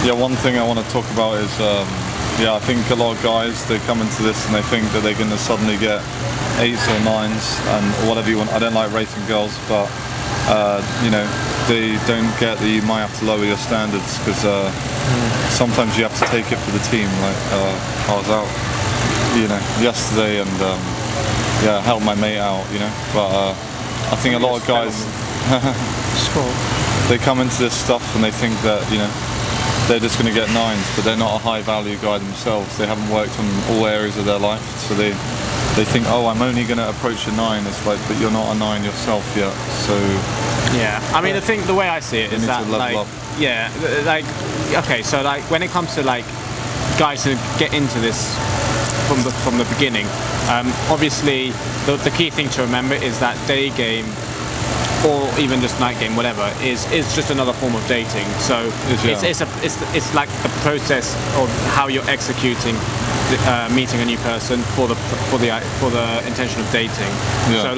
Yeah, one thing I want to talk about is, I think a lot of guys, they come into this and they think that they're going to suddenly get 8s or 9s and whatever you want. I don't like rating girls, but they don't get that you might have to lower your standards because sometimes you have to take it for the team. Like I was out, yesterday and helped my mate out, But I think a lot of guys, they come into this stuff and they think that they're just going to get 9s, but they're not a high value guy themselves. They haven't worked on all areas of their life, so they think, oh, I'm only going to approach a 9. It's like, but you're not a 9 yourself yet. So yeah, I mean, the way I see it is that so when it comes to guys who get into this from the beginning, obviously the key thing to remember is that day game, or even just night game, whatever, is just another form of dating. So it's like the process of how you're executing meeting a new person for the intention of dating. Yeah. So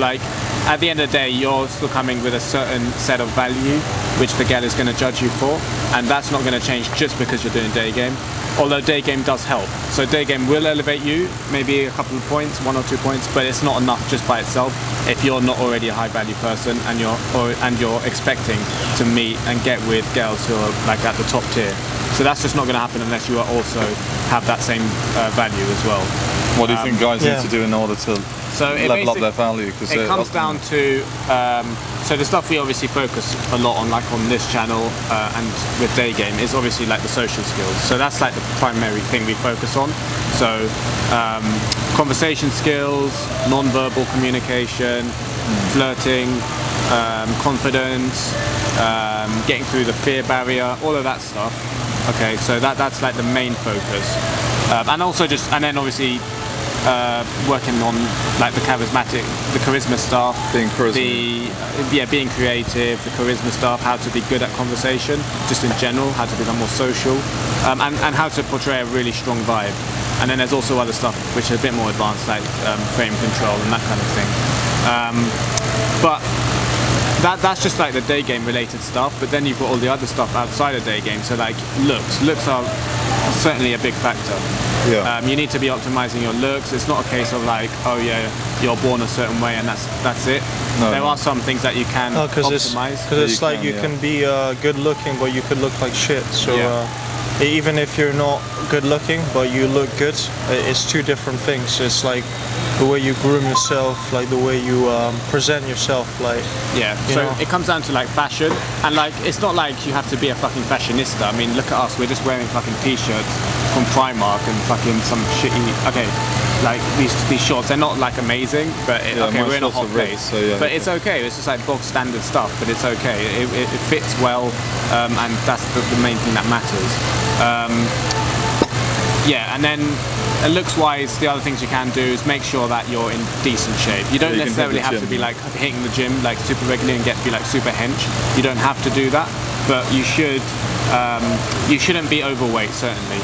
at the end of the day, you're still coming with a certain set of value which the girl is going to judge you for, and that's not going to change just because you're doing day game. Although day game does help. So day game will elevate you, maybe a couple of points, 1 or 2 points, but it's not enough just by itself if you're not already a high value person and you're expecting to meet and get with girls who are at the top tier. So that's just not going to happen unless you also have that same value as well. What do you think guys need to do in order to level up their value? Because it comes down to so the stuff we obviously focus a lot on, on this channel and with day game, is obviously the social skills. So that's the primary thing we focus on. So conversation skills, non-verbal communication, flirting, confidence, getting through the fear barrier, all of that stuff. Okay, so that's the main focus, and also and then obviously working on the charisma stuff, being creative, the charisma stuff, how to be good at conversation, just in general, how to become more social, and how to portray a really strong vibe. And then there's also other stuff which is a bit more advanced, frame control and that kind of thing. But that's just the day game related stuff. But then you've got all the other stuff outside of day game. So looks are certainly a big factor. Yeah. You need to be optimizing your looks. It's not a case of you're born a certain way and that's it. There are some things that you can optimize. Because it's you can be good looking, but you could look like shit. So even if you're not good looking, but you look good, it's two different things. It's the way you groom yourself, the way you present yourself, It comes down to fashion, and it's not you have to be a fucking fashionista. I mean, look at us, we're just wearing fucking t-shirts from Primark and fucking some shitty, these shorts, they're not amazing, but we're in a hot place, but it's okay, it's just bog standard stuff, but it's okay, it fits well, and that's the main thing that matters. And then looks-wise, the other things you can do is make sure that you're in decent shape. You don't necessarily have to be hitting the gym super regularly and get to be super hench. You don't have to do that, but you should. You shouldn't be overweight, certainly.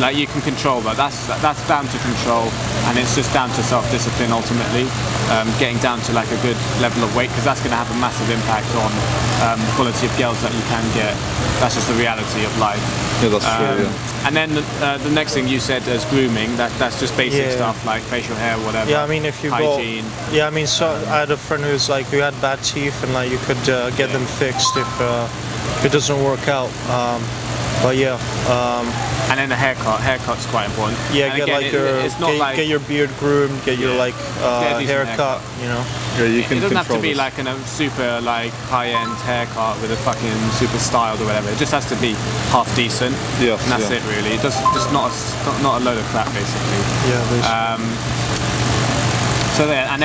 No. You can control that. That's down to control, and it's just down to self-discipline ultimately. Getting down to a good level of weight, because that's going to have a massive impact on the quality of girls that you can get. That's just the reality of life. Yeah, that's true. Yeah. And then the next thing you said is grooming. That's just basic stuff like facial hair, whatever. Yeah, I mean, if you hygiene. So I had a friend who had bad teeth, and you could get them fixed if it doesn't work out. And then the haircut's quite important. Yeah, and get your beard groomed, get your haircut. Yeah, you can. It doesn't have to be this. a super high-end haircut with a fucking super styled or whatever. It just has to be half decent. Yeah, and that's it really. It just not a load of crap basically. Yeah, basically. So there, and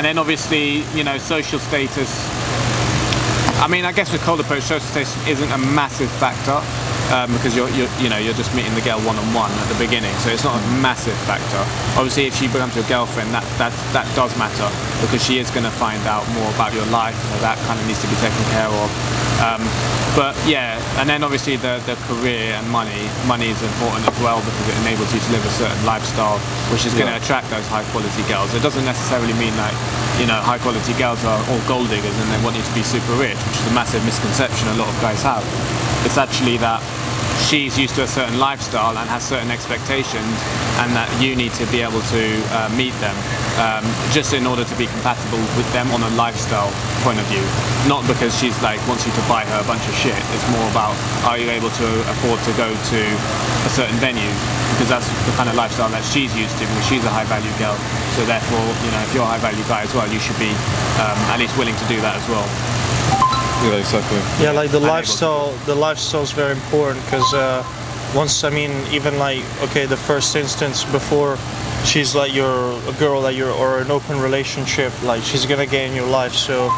then obviously social status. I mean, I guess with cold approach, social status isn't a massive factor because you're just meeting the girl one-on-one at the beginning, so it's not a massive factor. Obviously, if she becomes your girlfriend, that does matter because she is going to find out more about your life. That kind of needs to be taken care of. But yeah, and then obviously the career and money is important as well because it enables you to live a certain lifestyle, which is going to attract those high-quality girls. It doesn't necessarily mean high-quality girls are all gold diggers and they want you to be super rich, which is a massive misconception a lot of guys have. It's actually that she's used to a certain lifestyle and has certain expectations, and that you need to be able to meet them just in order to be compatible with them on a lifestyle point of view. Not because she's like wants you to buy her a bunch of shit. It's more about, are you able to afford to go to a certain venue, because that's the kind of lifestyle that she's used to, because she's a high value girl. So therefore, you know, if you're a high value guy as well, you should be at least willing to do that as well. Yeah, exactly. Yeah, like the lifestyle is very important, because once, I mean, even like, okay, the first instance before she's like a girl that you're, or an open relationship, like she's gonna get in your life. So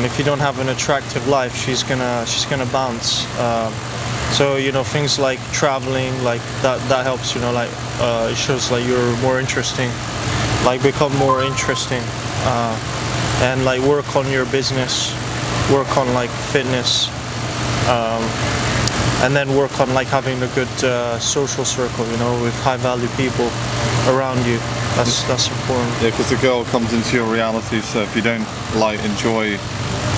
if you don't have an attractive life, she's gonna bounce. So, you know, things like traveling, like that helps, you know, like it shows like you're more interesting, like become more interesting, and like work on your business, work on like fitness, and then work on like having a good social circle, you know, with high value people around you. That's important. Yeah, because the girl comes into your reality, so if you don't like enjoy,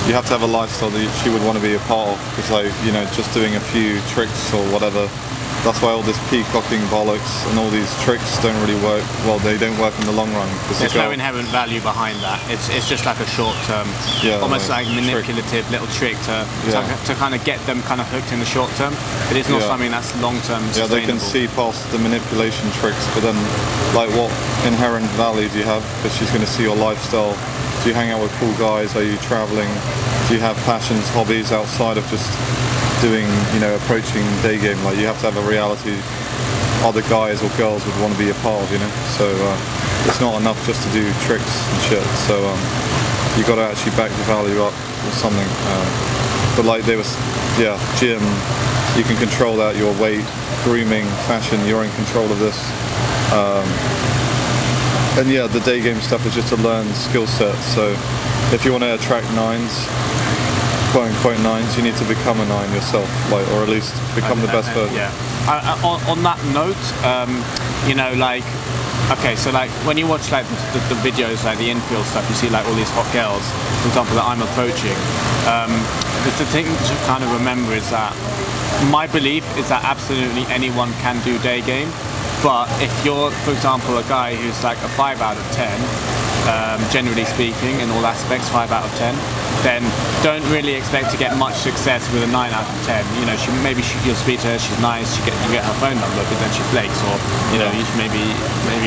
you have to have a lifestyle that she would want to be a part of, because like, you know, just doing a few tricks or whatever, that's why all this peacocking bollocks and all these tricks don't really work. Well, they don't work in the long run. There's no inherent value behind that. It's just like a short term, almost like manipulative little trick to kind of get them kind of hooked in the short term. But it's not something that's long term sustainable. Yeah, they can see past the manipulation tricks, but then like what inherent value do you have? Because she's going to see your lifestyle. Do you hang out with cool guys? Are you traveling? Do you have passions, hobbies outside of just doing, you know, approaching day game? Like, you have to have a reality other guys or girls would want to be a part of, you know. So it's not enough just to do tricks and shit. So you got to actually back the value up or something. But like they was, gym, you can control that. Your weight, grooming, fashion, you're in control of this. And yeah, the day game stuff is just a learned skill set. So if you want to attract nines, quote unquote nines, you need to become a nine yourself, like, or at least become the best version. Yeah. On that note, you know, like, okay, so like when you watch like the videos, like the infield stuff, you see like all these hot girls, for example, that I'm approaching. The thing to kind of remember is that my belief is that absolutely anyone can do day game. But if you're, for example, a guy who's like a 5 out of 10, generally speaking, in all aspects, 5 out of 10, then don't really expect to get much success with a 9 out of 10. You know, you'll speak to her, she's nice, you get her phone number, but then she flakes, or you know, you maybe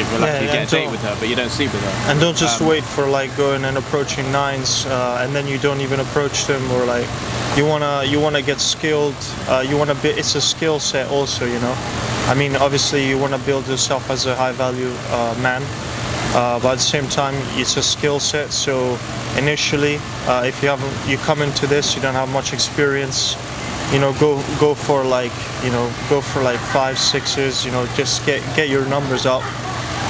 if you're lucky, you get a date with her, but you don't sleep with her. And don't just wait for like going and approaching nines, and then you don't even approach them, or like you wanna get skilled. It's a skill set also, you know. I mean, obviously you want to build yourself as a high value man, but at the same time it's a skill set. So initially, if you come into this, you don't have much experience, you know, go for like 5, 6s, you know, just get your numbers up,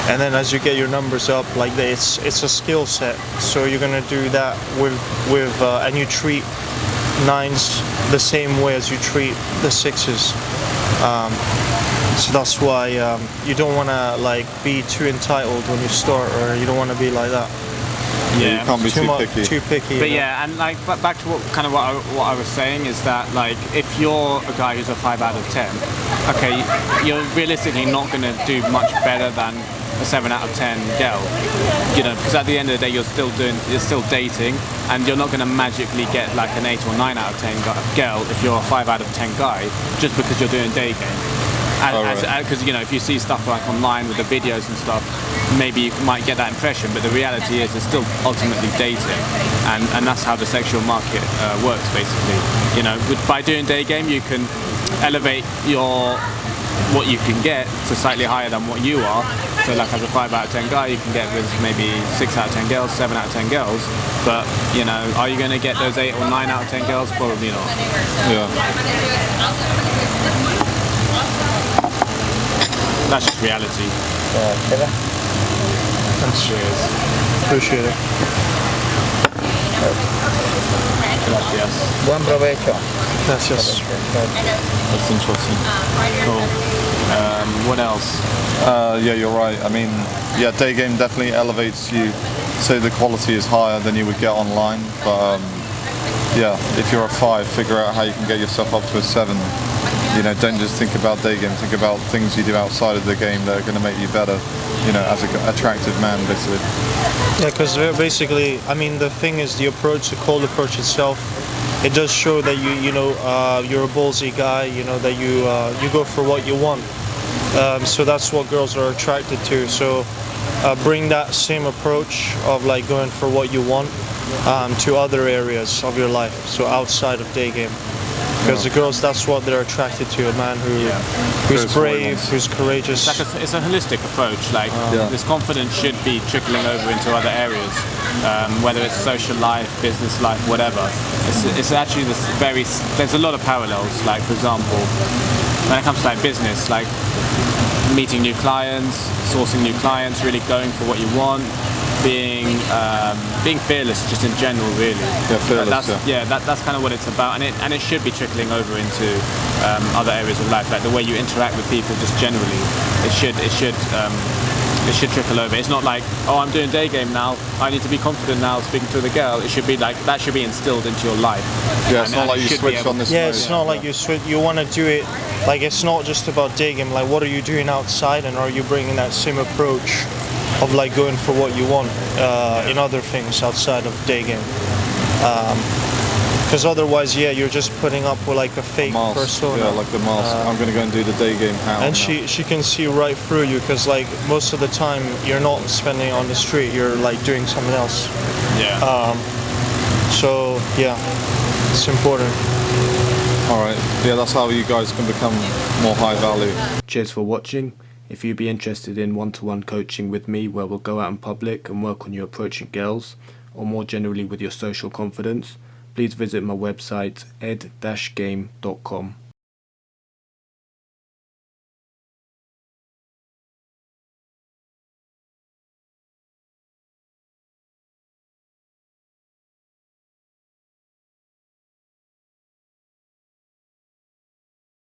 and then as you get your numbers up, like it's a skill set. So you're gonna do that with and you treat nines the same way as you treat the 6s. So that's why you don't want to like be too entitled when you start, or you don't want to be like that. Yeah, you can't be too picky. But yeah, and like back to what I was saying is that like if you're a guy who's a 5 out of 10, okay, you're realistically not going to do much better than a 7 out of 10 girl, you know, because at the end of the day you're still dating, and you're not going to magically get like an 8 or 9 out of 10 girl if you're a 5 out of 10 guy just because you're doing day game. Because you know, if you see stuff like online with the videos and stuff, maybe you might get that impression, but the reality is it's still ultimately dating, and that's how the sexual market works basically. You know, by doing day game you can elevate what you can get to slightly higher than what you are. So like as a 5 out of 10 guy, you can get with maybe 6 out of 10 girls, 7 out of 10 girls, but you know, are you going to get those 8 or 9 out of 10 girls? Probably not. Yeah. That's just reality. Cheers. Appreciate it. Gracias. Buon provecho. Gracias. That's interesting. Cool. What else? Yeah, you're right. I mean, yeah, day game definitely elevates you, so the quality is higher than you would get online. But yeah, if you're a 5, figure out how you can get yourself up to a 7. don't just think about day game. Think about things you do outside of the game that are going to make you better. As an attractive man, basically. Yeah, because basically, I mean, the thing is, the approach, the cold approach itself, it does show that you're a ballsy guy. That you go for what you want. So that's what girls are attracted to. So bring that same approach of like going for what you want to other areas of your life. So outside of day game. Because the girls, that's what they're attracted to, a man who's brave, who's courageous. It's a holistic approach. Like this confidence should be trickling over into other areas, whether it's social life, business life, whatever. It's actually there's a lot of parallels. Like for example, when it comes to like business, like meeting new clients, sourcing new clients, really going for what you want. Being fearless, just in general, really. Yeah, fearless. That's kind of what it's about, and it should be trickling over into other areas of life, like the way you interact with people, just generally. It should trickle over. It's not like, oh, I'm doing day game now, I need to be confident now speaking to the girl. It should be like that should be instilled into your life. Yeah, it's not like you switch on this. Yeah, it's not like you switch. You want to do it. Like it's not just about day game. Like what are you doing outside, and are you bringing that same approach of like going for what you want in other things outside of day game? Because otherwise, you're just putting up with like a fake persona. Yeah, like the mask. I'm gonna go and do the day game how. And she can see right through you, because like most of the time you're not spending on the street. You're like doing something else. Yeah. So yeah, it's important. Alright, that's how you guys can become more high value. Cheers for watching. If you'd be interested in one-to-one coaching with me, where we'll go out in public and work on you approaching girls, or more generally with your social confidence, please visit my website ed-game.com.